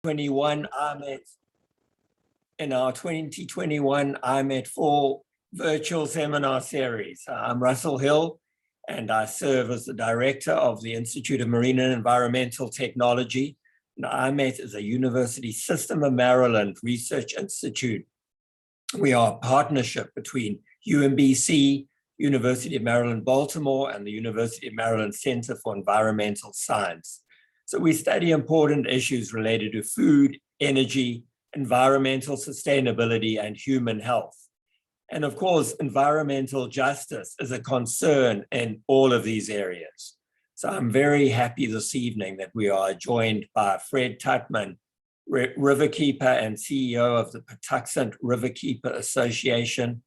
21 IMET, in our 2021 IMET 4 virtual seminar series. I'm Russell Hill, and I serve as the director of the Institute of Marine and Environmental Technology. And IMET is a University System of Maryland research institute. We are a partnership between UMBC, University of Maryland, Baltimore, and the University of Maryland Center for Environmental Science. So we study important issues related to food, energy, environmental sustainability, and human health. And of course, environmental justice is a concern in all of these areas. So I'm very happy this evening that we are joined by Fred Tutman, Riverkeeper and CEO of the Patuxent Riverkeeper Association,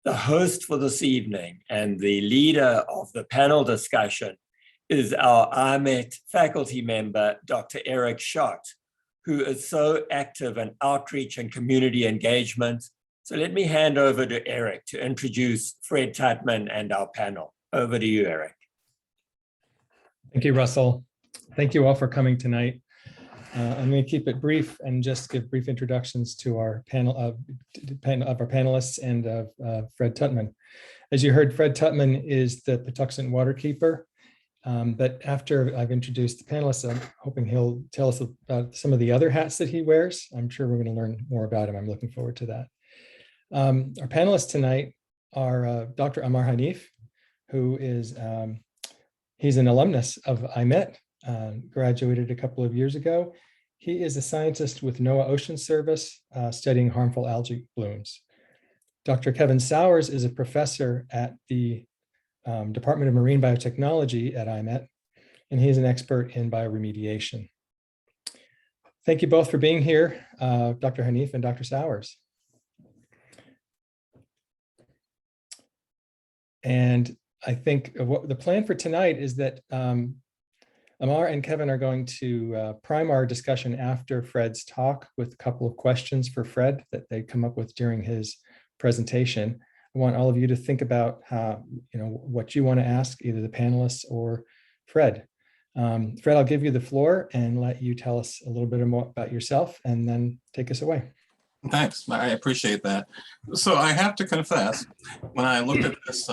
the host for this evening and the leader of the panel discussion is our IMET faculty member, Dr. Eric Schott, who is so active in outreach and community engagement. So let me hand over to Eric to introduce Fred Tutman and our panel. Over to you, Eric. Thank you, Russell. Thank you all for coming tonight. I'm going to keep it brief and just give brief introductions to our panel of our panelists and Fred Tutman. As you heard, Fred Tutman is the Patuxent Waterkeeper. But after I've introduced the panelists, I'm hoping he'll tell us about some of the other hats that he wears. I'm sure we're going to learn more about him. I'm looking forward to that. Our panelists tonight are Dr. Amar Hanif, who is he's an alumnus of IMET, graduated a couple of years ago. He is a scientist with NOAA Ocean Service studying harmful algae blooms. Dr. Kevin Sowers is a professor at the Department of Marine Biotechnology at IMET, and he is an expert in bioremediation. Thank you both for being here, Dr. Hanif and Dr. Sowers. And I think what the plan for tonight is that Amar and Kevin are going to prime our discussion after Fred's talk with a couple of questions for Fred that they come up with during his presentation. I want all of you to think about how, what you want to ask either the panelists or Fred. Fred, I'll give you the floor and let you tell us a little bit more about yourself and then take us away. Thanks, I appreciate that. So I have to confess, when I looked at this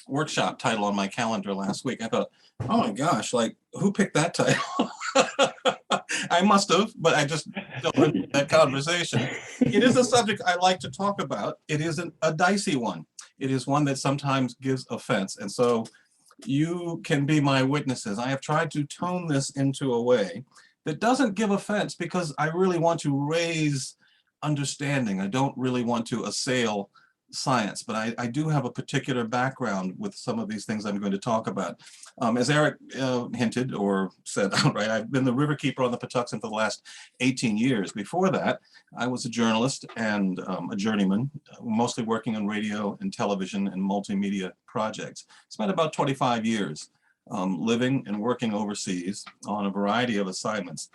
workshop title on my calendar last week, I thought, oh my gosh, like who picked that title? I must have, but I just don't remember that conversation. It is a subject I like to talk about. It is a dicey one. It is one that sometimes gives offense. And so you can be my witnesses. I have tried to tone this into a way that doesn't give offense because I really want to raise understanding. I don't really want to assail science, but I do have a particular background with some of these things I'm going to talk about. As Eric hinted or said outright, I've been the riverkeeper on the Patuxent for the last 18 years. Before that, I was a journalist and a journeyman, mostly working on radio and television and multimedia projects. Spent about 25 years living and working overseas on a variety of assignments.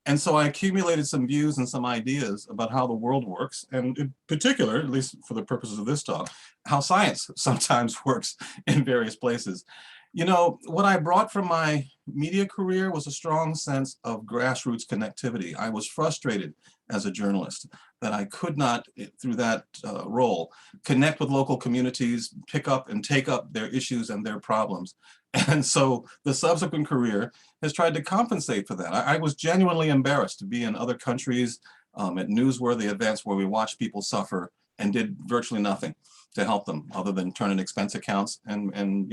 And so I accumulated some views and some ideas about how the world works, and in particular, at least for the purposes of this talk, how science sometimes works in various places. You know, what I brought from my media career was a strong sense of grassroots connectivity. I was frustrated as a journalist that I could not, through that role, connect with local communities, pick up and take up their issues and their problems. And so the subsequent career has tried to compensate for that. I was genuinely embarrassed to be in other countries at newsworthy events where we watched people suffer and did virtually nothing to help them other than turn in expense accounts and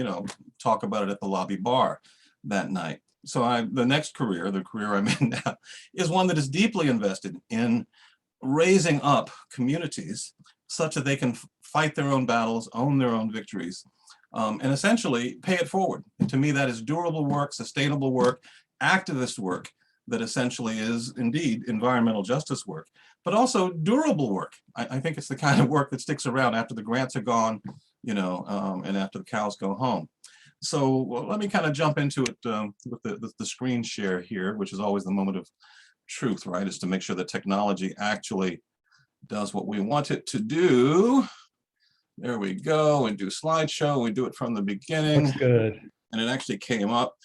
talk about it at the lobby bar that night. So the next career, the career I'm in now, is one that is deeply invested in raising up communities such that they can fight their own battles, own their own victories, and essentially pay it forward. And to me, that is durable work, sustainable work, activist work that essentially is indeed environmental justice work, but also durable work. I think it's the kind of work that sticks around after the grants are gone, and after the cows go home. So let me kind of jump into it with the screen share here, which is always the moment of truth, right? Is to make sure that technology actually does what we want it to do. There we go, and do slideshow. We do it from the beginning. Looks good. And it actually came up.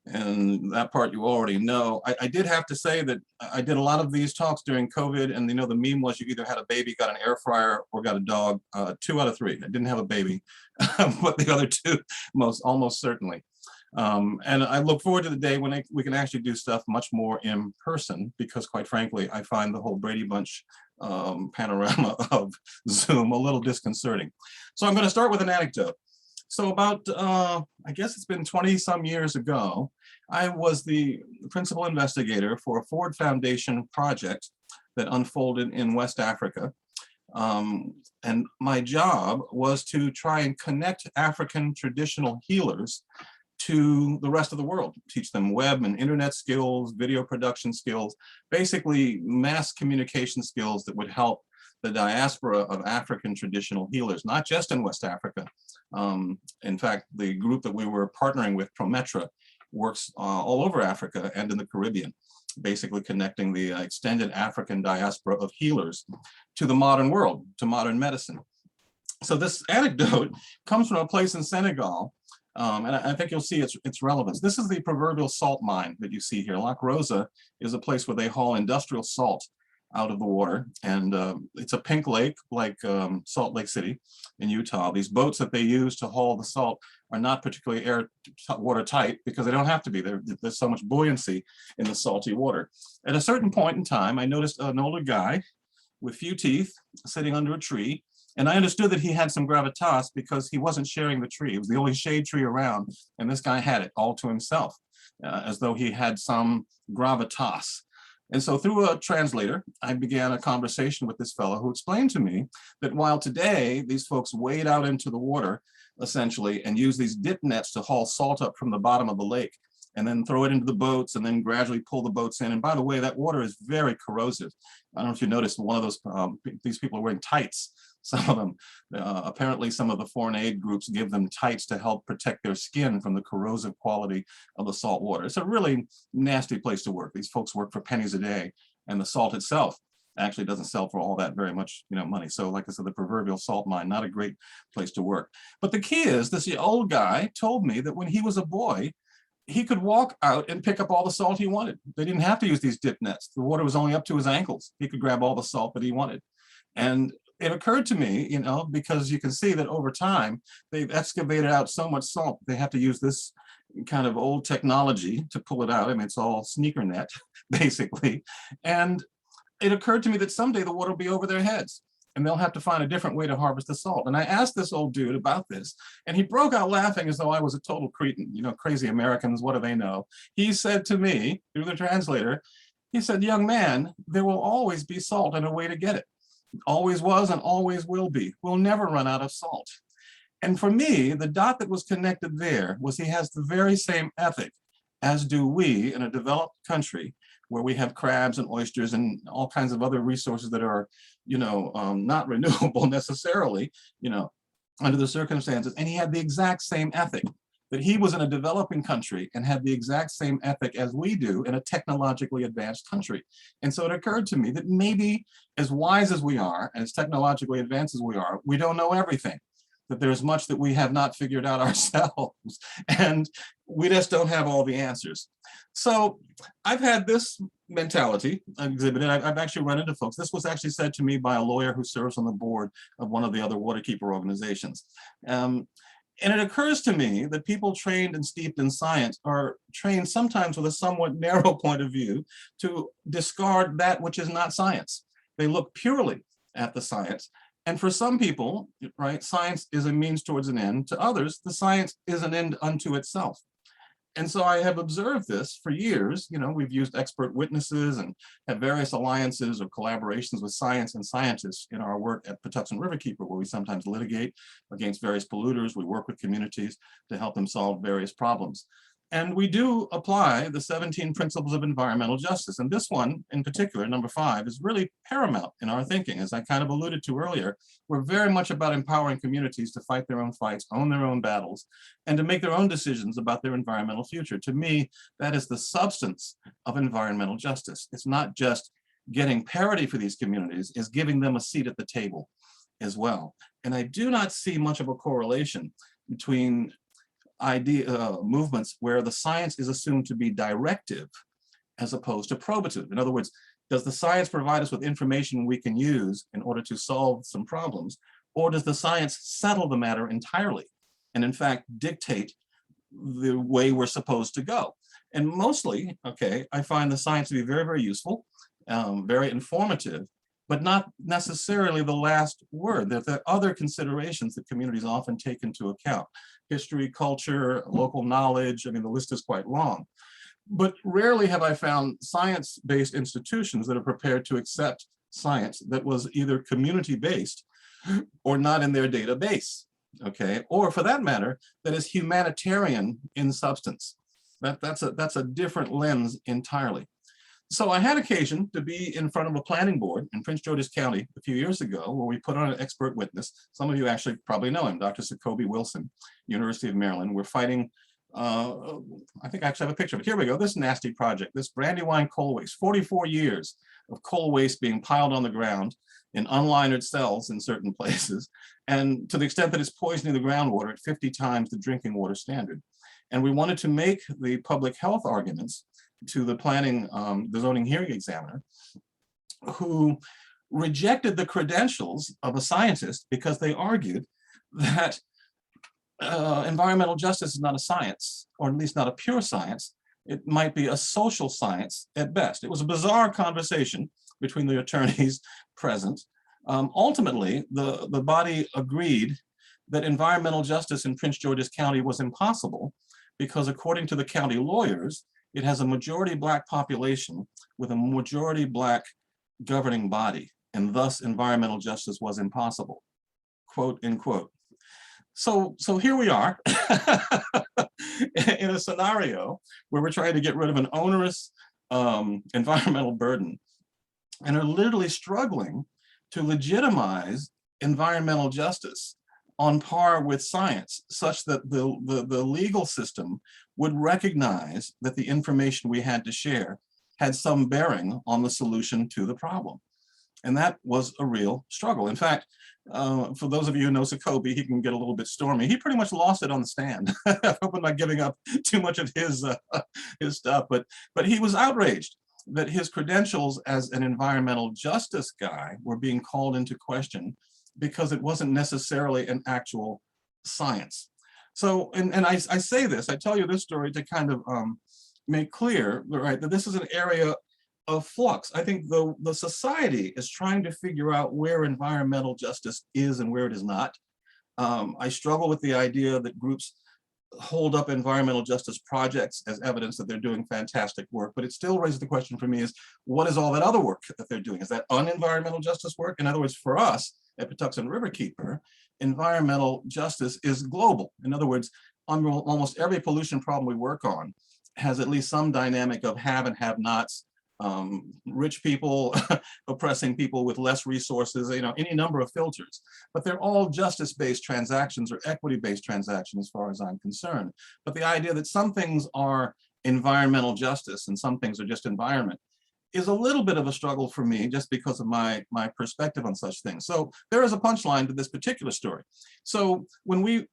And that part you already know. I did have to say that I did a lot of these talks during COVID, and the meme was you either had a baby, got an air fryer, or got a dog. 2 out of 3. I didn't have a baby, but the other 2 almost certainly. And I look forward to the day when we can actually do stuff much more in person, because quite frankly, I find the whole Brady Bunch panorama of Zoom a little disconcerting. So I'm going to start with an anecdote. So about, I guess it's been 20 some years ago, I was the principal investigator for a Ford Foundation project that unfolded in West Africa. And my job was to try and connect African traditional healers to the rest of the world, teach them web and internet skills, video production skills, basically mass communication skills that would help the diaspora of African traditional healers, not just in West Africa. In fact, the group that we were partnering with, Prometra, works all over Africa and in the Caribbean, basically connecting the extended African diaspora of healers to the modern world, to modern medicine. So this anecdote comes from a place in Senegal, and I think you'll see its relevance. This is the proverbial salt mine that you see here. Lac Rosa is a place where they haul industrial salt out of the water, and it's a pink lake like Salt Lake City in Utah. These boats that they use to haul the salt are not particularly watertight because they don't have to be. There's so much buoyancy in the salty water. At a certain point in time, I noticed an older guy with few teeth sitting under a tree, and I understood that he had some gravitas because he wasn't sharing the tree. It was the only shade tree around, and this guy had it all to himself, as though he had some gravitas. And so through a translator, I began a conversation with this fellow who explained to me that while today these folks wade out into the water, essentially, and use these dip nets to haul salt up from the bottom of the lake, and then throw it into the boats, and then gradually pull the boats in. And by the way, that water is very corrosive. I don't know if you noticed, one of those, these people are wearing tights. Some of them, apparently some of the foreign aid groups give them tights to help protect their skin from the corrosive quality of the salt water. It's a really nasty place to work. These folks work for pennies a day, and the salt itself actually doesn't sell for all that very much, money. So like I said, the proverbial salt mine, not a great place to work. But the key is, this old guy told me that when he was a boy, he could walk out and pick up all the salt he wanted. They didn't have to use these dip nets. The water was only up to his ankles. He could grab all the salt that he wanted. And it occurred to me, because you can see that over time, they've excavated out so much salt, they have to use this kind of old technology to pull it out. I mean, it's all sneaker net, basically. And it occurred to me that someday the water will be over their heads, and they'll have to find a different way to harvest the salt. And I asked this old dude about this, and he broke out laughing as though I was a total cretin. Crazy Americans, what do they know? He said to me, through the translator, he said, "Young man, there will always be salt and a way to get it. Always was and always will be. We'll never run out of salt." And for me, the dot that was connected there was he has the very same ethic as do we in a developed country where we have crabs and oysters and all kinds of other resources that are, not renewable necessarily, under the circumstances. And he had the exact same ethic, that he was in a developing country and had the exact same ethic as we do in a technologically advanced country. And so it occurred to me that maybe as wise as we are and as technologically advanced as we don't know everything, that there's much that we have not figured out ourselves, and we just don't have all the answers. So I've had this mentality exhibited. I've actually run into folks. This was actually said to me by a lawyer who serves on the board of one of the other waterkeeper organizations. And it occurs to me that people trained and steeped in science are trained sometimes with a somewhat narrow point of view to discard that which is not science. They look purely at the science. And for some people, right, science is a means towards an end. To others, the science is an end unto itself. And so I have observed this for years. We've used expert witnesses and have various alliances or collaborations with science and scientists in our work at Patuxent Riverkeeper, where we sometimes litigate against various polluters. We work with communities to help them solve various problems. And we do apply the 17 principles of environmental justice. And this one in particular, number 5, is really paramount in our thinking. As I kind of alluded to earlier, we're very much about empowering communities to fight their own fights, own their own battles, and to make their own decisions about their environmental future. To me, that is the substance of environmental justice. It's not just getting parity for these communities, it's giving them a seat at the table as well. And I do not see much of a correlation between movements where the science is assumed to be directive as opposed to probative. In other words, does the science provide us with information we can use in order to solve some problems, or does the science settle the matter entirely and in fact dictate the way we're supposed to go? And mostly, okay, I find the science to be very, very useful, very informative, but not necessarily the last word. There are other considerations that communities often take into account: history, culture, local knowledge. I mean, the list is quite long. But rarely have I found science-based institutions that are prepared to accept science that was either community-based or not in their database, okay? Or for that matter, that is humanitarian in substance. That's a different lens entirely. So I had occasion to be in front of a planning board in Prince George's County a few years ago, where we put on an expert witness. Some of you actually probably know him, Dr. Jacoby Wilson, University of Maryland. We're fighting, I think I actually have a picture of it. Here we go, this nasty project, this Brandywine coal waste, 44 years of coal waste being piled on the ground in unlinered cells in certain places, and to the extent that it's poisoning the groundwater at 50 times the drinking water standard. And we wanted to make the public health arguments to the planning, the zoning hearing examiner, who rejected the credentials of a scientist because they argued that environmental justice is not a science, or at least not a pure science. It might be a social science at best. It was a bizarre conversation between the attorneys present. Ultimately, the body agreed that environmental justice in Prince George's County was impossible because, according to the county lawyers, it has a majority Black population with a majority Black governing body, and thus environmental justice was impossible, quote, end quote. So here we are in a scenario where we're trying to get rid of an onerous environmental burden and are literally struggling to legitimize environmental justice on par with science, such that the legal system would recognize that the information we had to share had some bearing on the solution to the problem. And that was a real struggle. In fact, for those of you who know Jacoby, he can get a little bit stormy. He pretty much lost it on the stand. I hope I'm not giving up too much of his stuff, but he was outraged that his credentials as an environmental justice guy were being called into question because it wasn't necessarily an actual science. So, and I say this, I tell you this story to kind of make clear, right, that this is an area of flux. I think the society is trying to figure out where environmental justice is and where it is not. I struggle with the idea that groups hold up environmental justice projects as evidence that they're doing fantastic work, but it still raises the question for me is, what is all that other work that they're doing? Is that un-environmental justice work? In other words, for us at Patuxent Riverkeeper, environmental justice is global. In other words, almost every pollution problem we work on has at least some dynamic of have and have nots, rich people oppressing people with less resources, any number of filters. But they're all justice-based transactions or equity-based transactions as far as I'm concerned. But the idea that some things are environmental justice and some things are just environment is a little bit of a struggle for me, just because of my perspective on such things. So there is a punchline to this particular story. So when we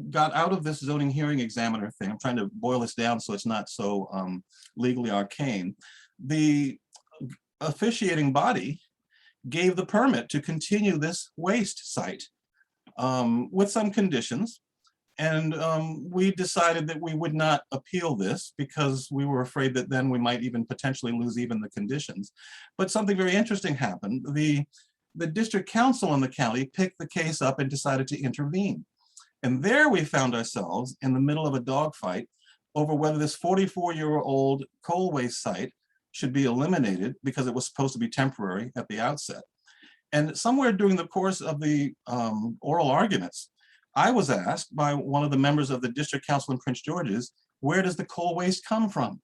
got out of this zoning hearing examiner thing, I'm trying to boil this down so it's not so legally arcane, the officiating body gave the permit to continue this waste site with some conditions. And we decided that we would not appeal this because we were afraid that then we might even potentially lose even the conditions. But something very interesting happened. The district council in the county picked the case up and decided to intervene. And there we found ourselves in the middle of a dogfight over whether this 44-year-old coal waste site should be eliminated because it was supposed to be temporary at the outset. And somewhere during the course of the oral arguments, I was asked by one of the members of the district council in Prince George's, where does the coal waste come from?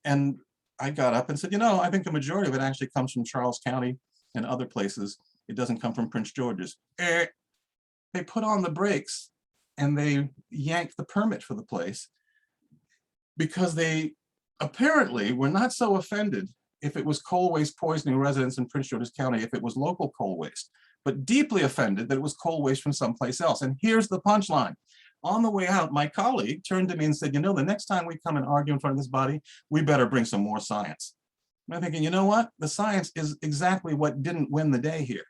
And I got up and said, I think the majority of it actually comes from Charles County and other places. It doesn't come from Prince George's. They put on the brakes and they yanked the permit for the place because they apparently were not so offended if it was coal waste poisoning residents in Prince George's County, if it was local coal waste, but deeply offended that it was coal waste from someplace else. And here's the punchline. On the way out, my colleague turned to me and said, you know, the next time we come and argue in front of this body, we better bring some more science. And I'm thinking, you know what? The science is exactly what didn't win the day here.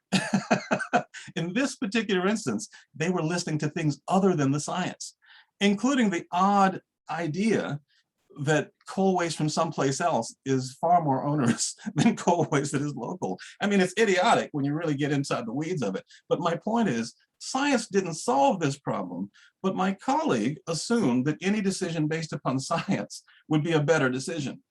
In this particular instance, they were listening to things other than the science, including the odd idea that coal waste from someplace else is far more onerous than coal waste that is local. I mean, it's idiotic when you really get inside the weeds of it. But my point is, science didn't solve this problem, but my colleague assumed that any decision based upon science would be a better decision.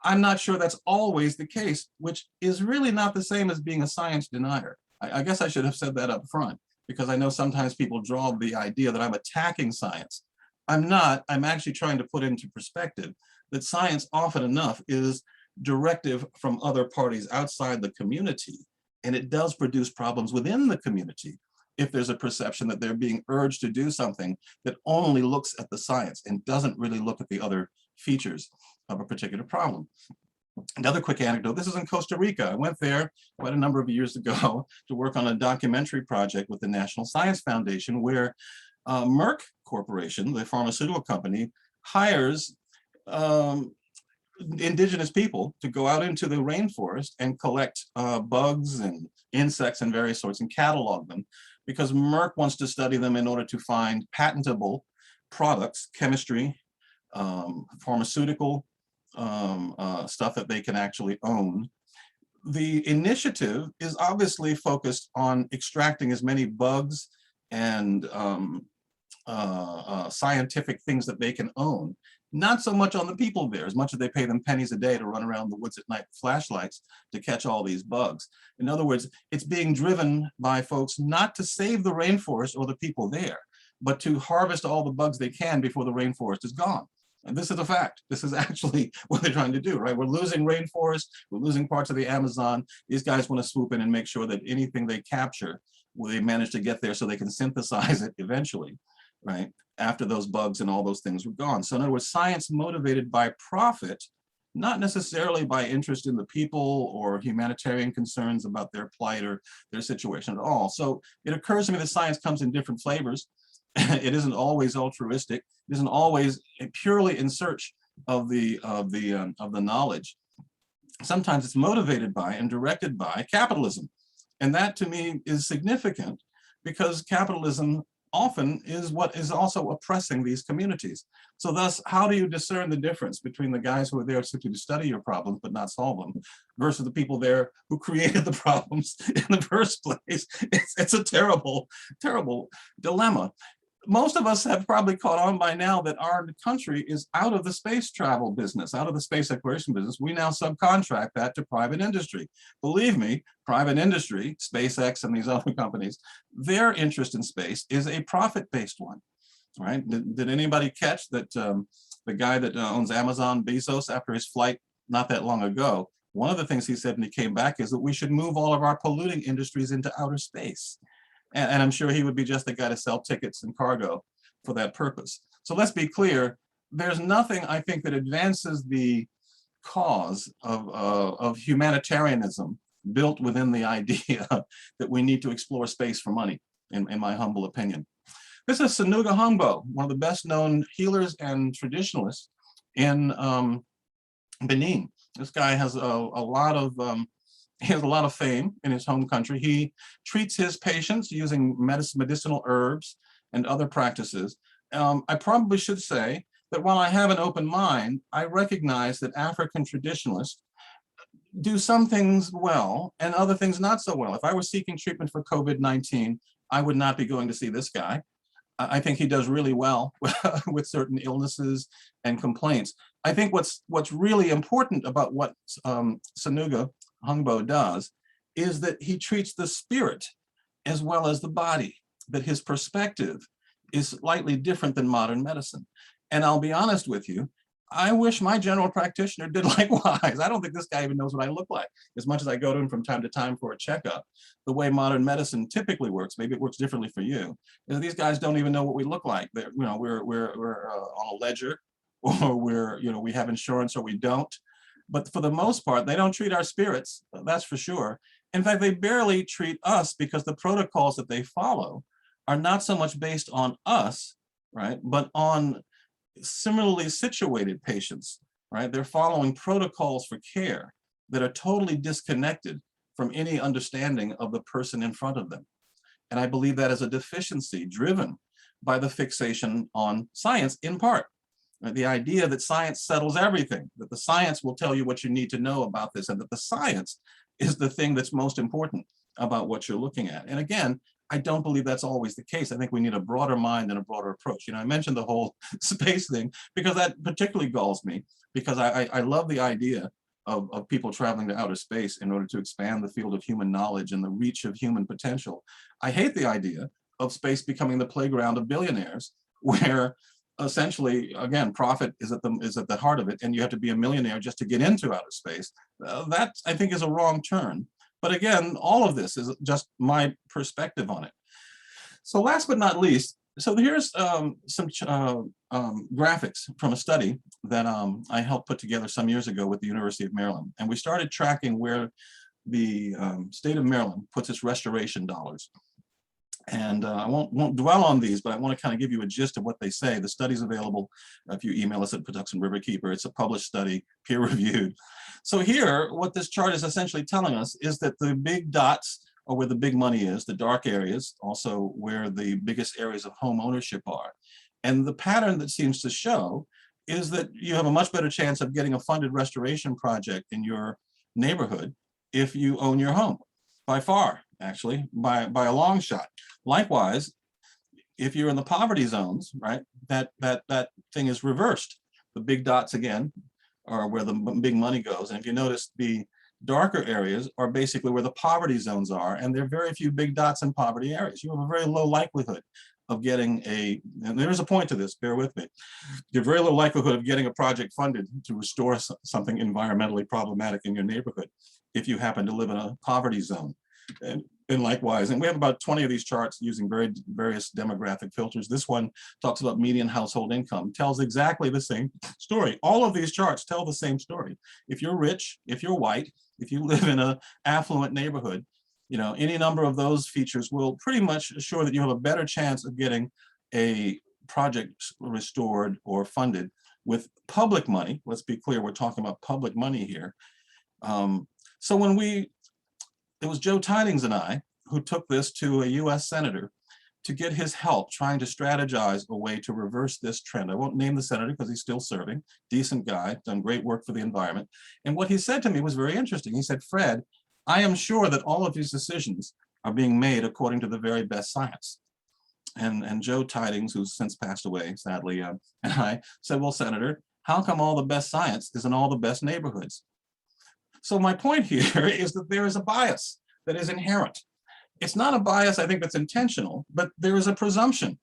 I'm not sure that's always the case, which is really not the same as being a science denier. I guess I should have said that up front, because I know sometimes people draw the idea that I'm attacking science. I'm not. I'm actually trying to put into perspective that science often enough is directive from other parties outside the community, and it does produce problems within the community if there's a perception that they're being urged to do something that only looks at the science and doesn't really look at the other features of a particular problem. Another quick anecdote, this is in Costa Rica. I went there quite a number of years ago to work on a documentary project with the National Science Foundation, where Merck Corporation, the pharmaceutical company, hires indigenous people to go out into the rainforest and collect bugs and insects and various sorts and catalog them, because Merck wants to study them in order to find patentable products, chemistry, pharmaceutical stuff that they can actually own. The initiative is obviously focused on extracting as many bugs and scientific things that they can own, not so much on the people there, as much as they pay them pennies a day to run around the woods at night with flashlights to catch all these bugs. In other words, it's being driven by folks not to save the rainforest or the people there, but to harvest all the bugs they can before the rainforest is gone. And this is a fact. This is actually what they're trying to do, right? We're losing rainforest, we're losing parts of the Amazon. These guys want to swoop in and make sure that anything they capture, will they manage to get there so they can synthesize it eventually, right? After those bugs and all those things were gone. So in other words, science motivated by profit, not necessarily by interest in the people or humanitarian concerns about their plight or their situation at all. So it occurs to me that science comes in different flavors. It isn't always altruistic. It isn't always purely in search of the knowledge. Sometimes it's motivated by and directed by capitalism. And that to me is significant, because capitalism often is what is also oppressing these communities. So thus, how do you discern the difference between the guys who are there simply to study your problems but not solve them, versus the people there who created the problems in the first place? It's a terrible, terrible dilemma. Most of us have probably caught on by now that our country is out of the space travel business, out of the space exploration business. We now subcontract that to private industry. Believe me, private industry, SpaceX and these other companies, their interest in space is a profit-based one, right? Did anybody catch that the guy that owns Amazon, Bezos, after his flight not that long ago, one of the things he said when he came back is that we should move all of our polluting industries into outer space. And I'm sure he would be just the guy to sell tickets and cargo for that purpose. So let's be clear, there's nothing I think that advances the cause of humanitarianism built within the idea that we need to explore space for money, in my humble opinion. This is Sanuga Hungbo, one of the best known healers and traditionalists in Benin. This guy has he has a lot of fame in his home country. He treats his patients using medicinal herbs and other practices. I probably should say that while I have an open mind, I recognize that African traditionalists do some things well and other things not so well. If I was seeking treatment for COVID-19, I would not be going to see this guy. I think he does really well with certain illnesses and complaints. I think what's really important about what Sanuga Hungbo does is that he treats the spirit as well as the body, that his perspective is slightly different than modern medicine. And I'll be honest with you, I wish my general practitioner did likewise. I don't think this guy even knows what I look like, as much as I go to him from time to time for a checkup. The way modern medicine typically works, maybe it works differently for you, is these guys don't even know what we look like. They're, we're on a ledger, or we have insurance or we don't. But for the most part, they don't treat our spirits, that's for sure. In fact, they barely treat us, because the protocols that they follow are not so much based on us, right? But on similarly situated patients, right? They're following protocols for care that are totally disconnected from any understanding of the person in front of them. And I believe that is a deficiency driven by the fixation on science in part. The idea that science settles everything, that the science will tell you what you need to know about this, and that the science is the thing that's most important about what you're looking at. And again, I don't believe that's always the case. I think we need a broader mind and a broader approach. You know, I mentioned the whole space thing because that particularly galls me, because I love the idea of people traveling to outer space in order to expand the field of human knowledge and the reach of human potential. I hate the idea of space becoming the playground of billionaires, where essentially, again, profit is at the heart of it, and you have to be a millionaire just to get into outer space. That, I think, is a wrong turn. But again, all of this is just my perspective on it. So last but not least, so here's some graphics from a study that I helped put together some years ago with the University of Maryland. And we started tracking where the state of Maryland puts its restoration dollars. And I won't dwell on these, but I want to kind of give you a gist of what they say. The study's available if you email us at Patuxent Riverkeeper. It's a published study, peer-reviewed. So here, what this chart is essentially telling us is that the big dots are where the big money is, the dark areas, also where the biggest areas of home ownership are. And the pattern that seems to show is that you have a much better chance of getting a funded restoration project in your neighborhood if you own your home, by far, actually, by a long shot. Likewise, if you're in the poverty zones, right, that thing is reversed. The big dots, again, are where the big money goes. And if you notice, the darker areas are basically where the poverty zones are, and there are very few big dots in poverty areas. You have a very low likelihood of getting and there is a point to this, bear with me, you have very low likelihood of getting a project funded to restore something environmentally problematic in your neighborhood if you happen to live in a poverty zone. And likewise, and we have about 20 of these charts using various demographic filters. This one talks about median household income, tells exactly the same story. All of these charts tell the same story. If you're rich, if you're white, if you live in an affluent neighborhood, you know, any number of those features will pretty much assure that you have a better chance of getting a project restored or funded with public money. Let's be clear, we're talking about public money here. So when it was Joe Tidings and I who took this to a US senator to get his help trying to strategize a way to reverse this trend. I won't name the senator because he's still serving, decent guy, done great work for the environment. And what he said to me was very interesting. He said, Fred, I am sure that all of these decisions are being made according to the very best science. And Joe Tidings, who's since passed away, sadly, and I said, well, Senator, how come all the best science is in all the best neighborhoods? So my point here is that there is a bias that is inherent. It's not a bias, I think, that's intentional, but there is a presumption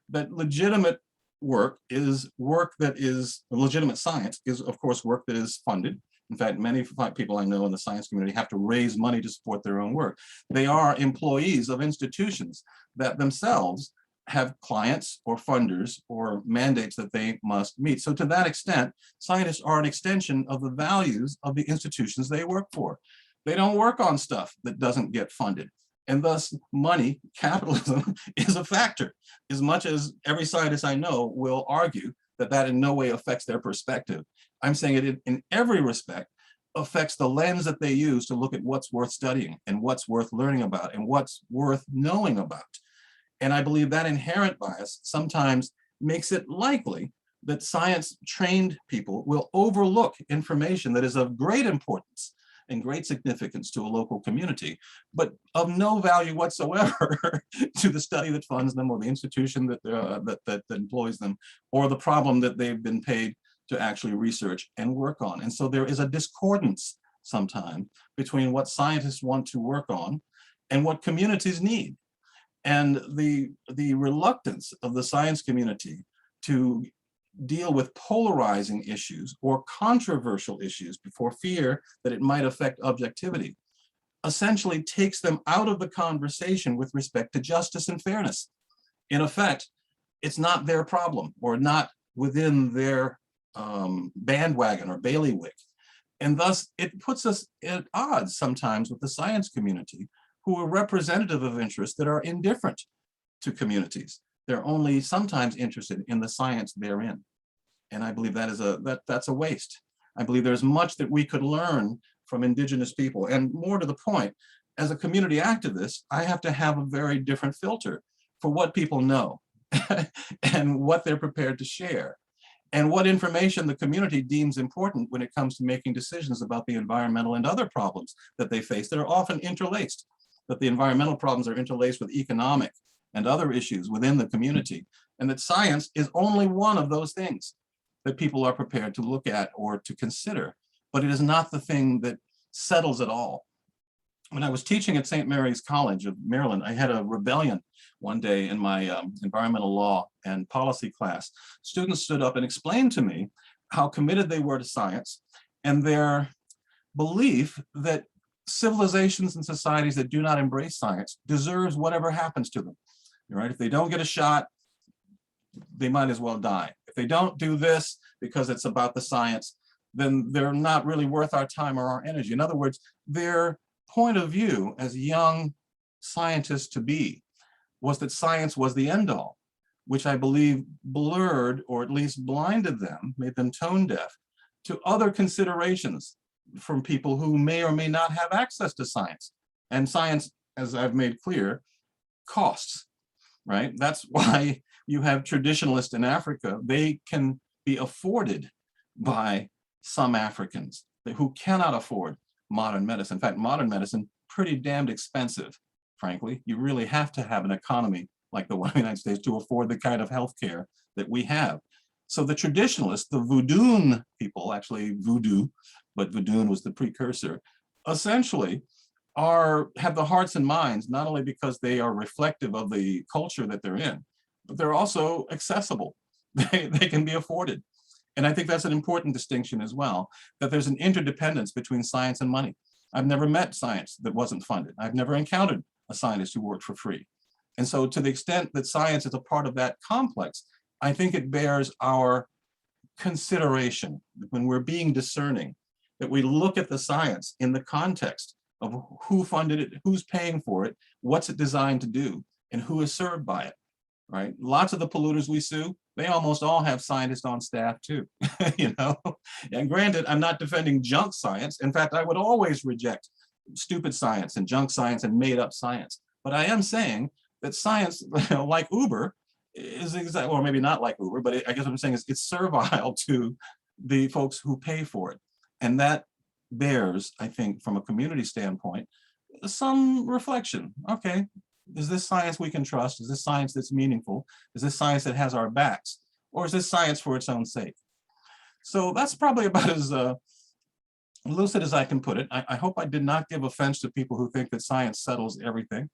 that legitimate work is work that is, legitimate science is, of course, work that is funded. In fact, many people I know in the science community have to raise money to support their own work. They are employees of institutions that themselves have clients or funders or mandates that they must meet. So to that extent, scientists are an extension of the values of the institutions they work for. They don't work on stuff that doesn't get funded. And thus money, capitalism, is a factor, as much as every scientist I know will argue that that in no way affects their perspective. I'm saying it in every respect affects the lens that they use to look at what's worth studying and what's worth learning about and what's worth knowing about. And I believe that inherent bias sometimes makes it likely that science-trained people will overlook information that is of great importance and great significance to a local community, but of no value whatsoever to the study that funds them or the institution that employs them or the problem that they've been paid to actually research and work on. And so there is a discordance sometimes between what scientists want to work on and what communities need. And the reluctance of the science community to deal with polarizing issues or controversial issues for fear that it might affect objectivity essentially takes them out of the conversation with respect to justice and fairness. In effect, it's not their problem or not within their bandwagon or bailiwick. And thus it puts us at odds sometimes with the science community, who are representative of interests that are indifferent to communities. They're only sometimes interested in the science they're in. And I believe that is that's a waste. I believe there's much that we could learn from indigenous people. And more to the point, as a community activist, I have to have a very different filter for what people know and what they're prepared to share, and what information the community deems important when it comes to making decisions about the environmental and other problems that they face that are often interlaced, that the environmental problems are interlaced with economic and other issues within the community, and that science is only one of those things that people are prepared to look at or to consider, but it is not the thing that settles it all. When I was teaching at St. Mary's College of Maryland, I had a rebellion one day in my environmental law and policy class. Students stood up and explained to me how committed they were to science and their belief that civilizations and societies that do not embrace science deserves whatever happens to them. Right? If they don't get a shot, they might as well die. If they don't do this because it's about the science, then they're not really worth our time or our energy. In other words, their point of view as young scientists to be was that science was the end all, which I believe blurred or at least blinded them, made them tone deaf to other considerations from people who may or may not have access to science. And science, as I've made clear, costs, right? That's why you have traditionalists in Africa. They can be afforded by some Africans who cannot afford modern medicine. In fact, modern medicine, pretty damned expensive, frankly. You really have to have an economy like the one in the United States to afford the kind of healthcare that we have. So the traditionalists, the voodoo people, actually voodoo, but voodoo was the precursor, essentially have the hearts and minds, not only because they are reflective of the culture that they're in, but they're also accessible. They can be afforded. And I think that's an important distinction as well, that there's an interdependence between science and money. I've never met science that wasn't funded. I've never encountered a scientist who worked for free. And so to the extent that science is a part of that complex, I think it bears our consideration when we're being discerning, that we look at the science in the context of who funded it, who's paying for it, what's it designed to do, and who is served by it, right? Lots of the polluters we sue, they almost all have scientists on staff too, you know? And granted, I'm not defending junk science. In fact, I would always reject stupid science and junk science and made up science. But I am saying that science, like Uber, is exactly, or maybe not like Uber, but I guess what I'm saying is it's servile to the folks who pay for it. And that bears, I think, from a community standpoint, some reflection. Okay, is this science we can trust? Is this science that's meaningful? Is this science that has our backs? Or is this science for its own sake? So that's probably about as lucid as I can put it. I hope I did not give offense to people who think that science settles everything.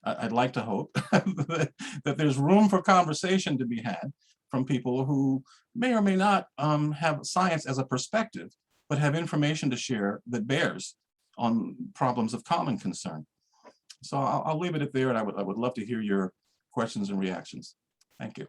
I'd like to hope that there's room for conversation to be had from people who may or may not have science as a perspective, but have information to share that bears on problems of common concern. So I'll leave it at there, and I would love to hear your questions and reactions. Thank you.